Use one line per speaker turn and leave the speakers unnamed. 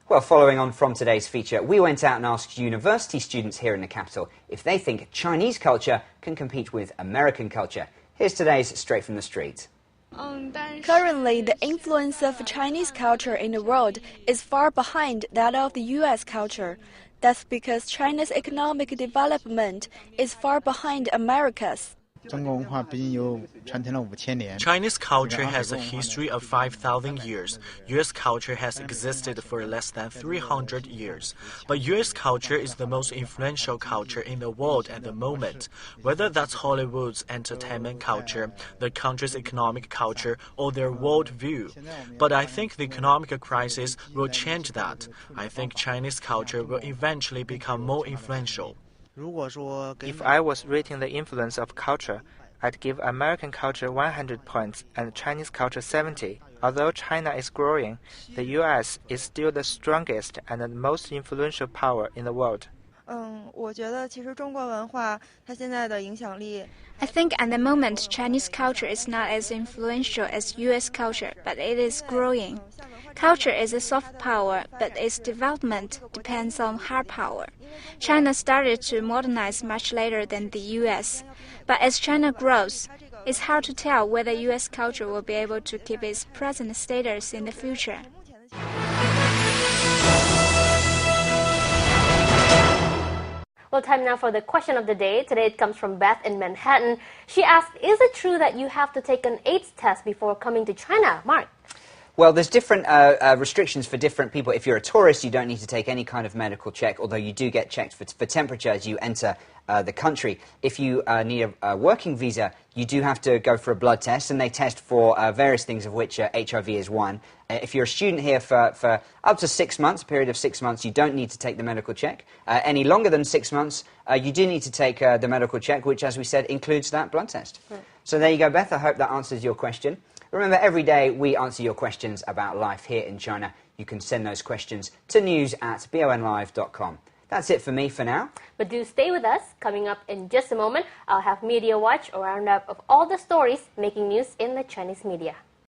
Well, following on from today's feature, we went out and asked university students here in the capital if they think Chinese culture can compete with American culture. Here's today's Straight from the Street.
Currently, the influence of Chinese culture in the world is far behind that of the U.S. culture. That's because China's economic development is far behind America's.
Chinese culture has a history of 5,000 years. U.S. culture has existed for less than 300 years. But U.S. culture is the most influential culture in the world at the moment, whether that's Hollywood's entertainment culture, the country's economic culture, or their world view. But I think the economic crisis will change that. I think Chinese culture will eventually become more influential.
If I was rating the influence of culture, I'd give American culture 100 points and Chinese culture 70. Although China is growing, the U.S. is still the strongest and the most influential power in the world.
I think at the moment Chinese culture is not as influential as U.S. culture, but it is growing. Culture is a soft power, but its development depends on hard power. China started to modernize much later than the U.S., but as China grows, it's hard to tell whether U.S. culture will be able to keep its present status in the future.
Well, time now for the question of the day. Today it comes from Beth in Manhattan. She asked, is it true that you have to take an AIDS test before coming to China? Mark?
Well, there's different restrictions for different people. If you're a tourist, you don't need to take any kind of medical check, although you do get checked for temperature as you enter the country. If you need a working visa, you do have to go for a blood test, and they test for various things, of which HIV is one. If you're a student here for up to 6 months, a period of 6 months, you don't need to take the medical check. Any longer than 6 months, you do need to take the medical check, which, as we said, includes that blood test. Right. So there you go, Beth. I hope that answers your question. Remember, every day we answer your questions about life here in China. You can send those questions to news@bonlive.com. That's it for me for now.
But do stay with us. Coming up in just a moment, I'll have Media Watch, a roundup of all the stories making news in the Chinese media.